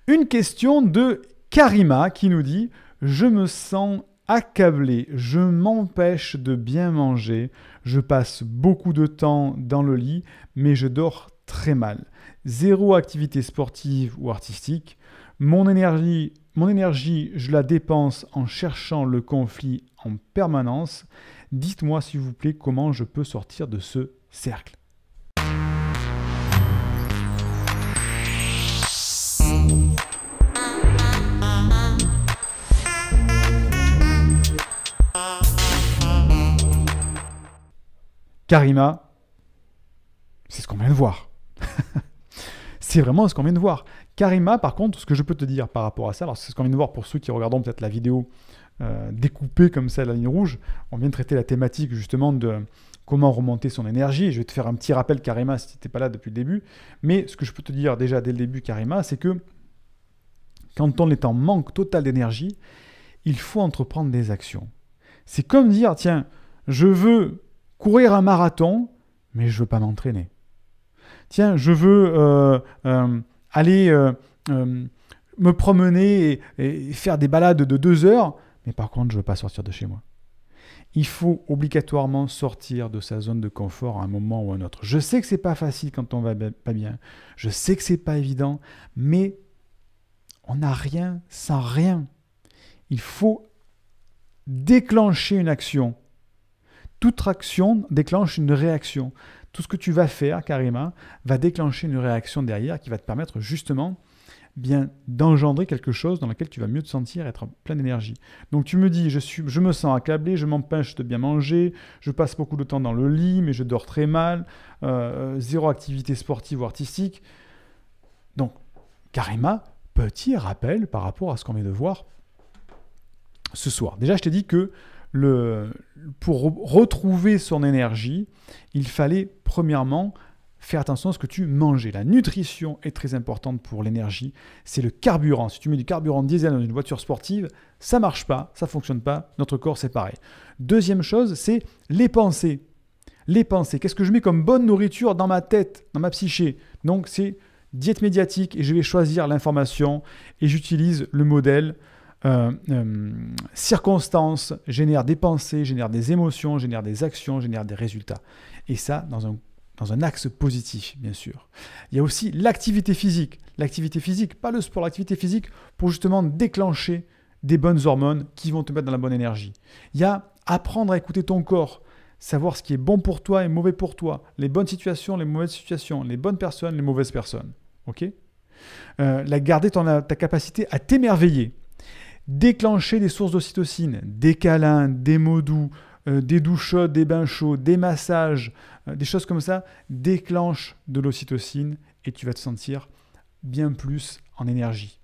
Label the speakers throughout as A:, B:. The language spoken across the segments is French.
A: Une question de Karima qui nous dit « Je me sens accablé, je m'empêche de bien manger, je passe beaucoup de temps dans le lit, mais je dors très mal. Zéro activité sportive ou artistique. Mon énergie, je la dépense en cherchant le conflit en permanence. Dites-moi s'il vous plaît comment je peux sortir de ce cercle. » Karima, c'est ce qu'on vient de voir. C'est vraiment ce qu'on vient de voir. Karima, par contre, ce que je peux te dire par rapport à ça, alors c'est ce qu'on vient de voir pour ceux qui regarderont peut-être la vidéo découpée comme ça, la ligne rouge, on vient de traiter la thématique justement de comment remonter son énergie. Et je vais te faire un petit rappel, Karima, si tu n'étais pas là depuis le début. Mais ce que je peux te dire déjà dès le début, Karima, c'est que quand on est en manque total d'énergie, il faut entreprendre des actions. C'est comme dire, tiens, je veux courir un marathon, mais je ne veux pas m'entraîner. Tiens, je veux aller me promener et faire des balades de 2 heures, mais par contre, je ne veux pas sortir de chez moi. Il faut obligatoirement sortir de sa zone de confort à un moment ou à un autre. Je sais que ce n'est pas facile quand on va pas bien. Je sais que ce n'est pas évident, mais on n'a rien sans rien. Il faut déclencher une action. Toute action déclenche une réaction. Tout ce que tu vas faire, Karima, va déclencher une réaction derrière qui va te permettre justement bien d'engendrer quelque chose dans lequel tu vas mieux te sentir, être plein d'énergie. Donc tu me dis, je me sens accablé, je m'empêche de bien manger, je passe beaucoup de temps dans le lit, mais je dors très mal, zéro activité sportive ou artistique. Donc, Karima, petit rappel par rapport à ce qu'on vient de voir ce soir. Déjà, je t'ai dit que pour retrouver son énergie, il fallait premièrement faire attention à ce que tu mangeais. La nutrition est très importante pour l'énergie. C'est le carburant. Si tu mets du carburant diesel dans une voiture sportive, ça ne marche pas, ça ne fonctionne pas. Notre corps, c'est pareil. Deuxième chose, c'est les pensées. Les pensées. Qu'est-ce que je mets comme bonne nourriture dans ma tête, dans ma psyché? Donc, c'est diète médiatique et je vais choisir l'information et j'utilise le modèle circonstances, génère des pensées, génère des émotions, génère des actions, génère des résultats. Et ça, dans un axe positif, bien sûr. Il y a aussi l'activité physique. L'activité physique, pas le sport, l'activité physique pour justement déclencher des bonnes hormones qui vont te mettre dans la bonne énergie. Il y a apprendre à écouter ton corps, savoir ce qui est bon pour toi et mauvais pour toi, les bonnes situations, les mauvaises situations, les bonnes personnes, les mauvaises personnes. Ok ? Garder ta capacité à t'émerveiller. Déclencher des sources d'ocytocine, des câlins, des mots doux, des douches chaudes, des bains chauds, des massages, des choses comme ça, déclenche de l'ocytocine et tu vas te sentir bien plus en énergie.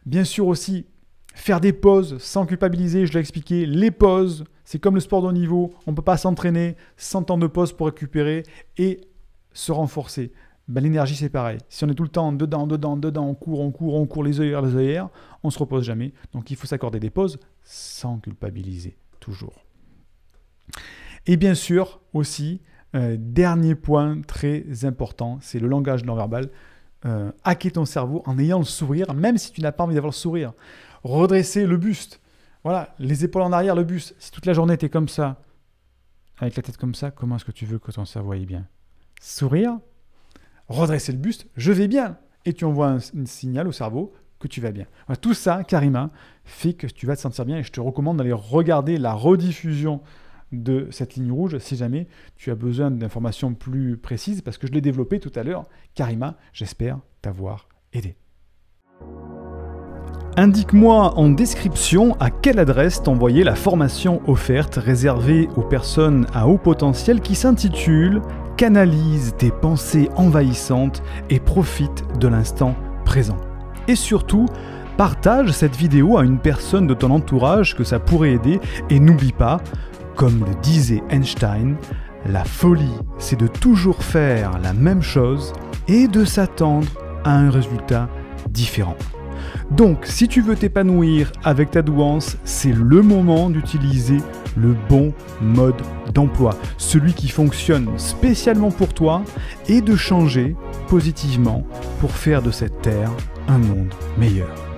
A: Bien sûr aussi, faire des pauses sans culpabiliser, je l'ai expliqué, les pauses, c'est comme le sport de haut niveau, on ne peut pas s'entraîner sans temps de pause pour récupérer et se renforcer. L'énergie, c'est pareil. Si on est tout le temps dedans, on court, les œillères, on ne se repose jamais. Donc, il faut s'accorder des pauses sans culpabiliser, toujours. Et bien sûr, aussi, dernier point très important, c'est le langage non verbal. Hacker ton cerveau en ayant le sourire, même si tu n'as pas envie d'avoir le sourire. Redresser le buste. Voilà, les épaules en arrière, le buste. Si toute la journée, tu es comme ça, avec la tête comme ça, comment est-ce que tu veux que ton cerveau aille bien? Sourire. Redresser le buste, je vais bien. Et tu envoies un signal au cerveau que tu vas bien. Voilà, tout ça, Karima, fait que tu vas te sentir bien et je te recommande d'aller regarder la rediffusion de cette ligne rouge si jamais tu as besoin d'informations plus précises parce que je l'ai développé tout à l'heure. Karima, j'espère t'avoir aidé. Indique-moi en description à quelle adresse t'envoyer la formation offerte réservée aux personnes à haut potentiel qui s'intitule « Canalise tes pensées envahissantes et profite de l'instant présent ». Et surtout, partage cette vidéo à une personne de ton entourage que ça pourrait aider et n'oublie pas, comme le disait Einstein, la folie c'est de toujours faire la même chose et de s'attendre à un résultat différent. Donc, si tu veux t'épanouir avec ta douance, c'est le moment d'utiliser le bon mode d'emploi, celui qui fonctionne spécialement pour toi, et de changer positivement pour faire de cette terre un monde meilleur.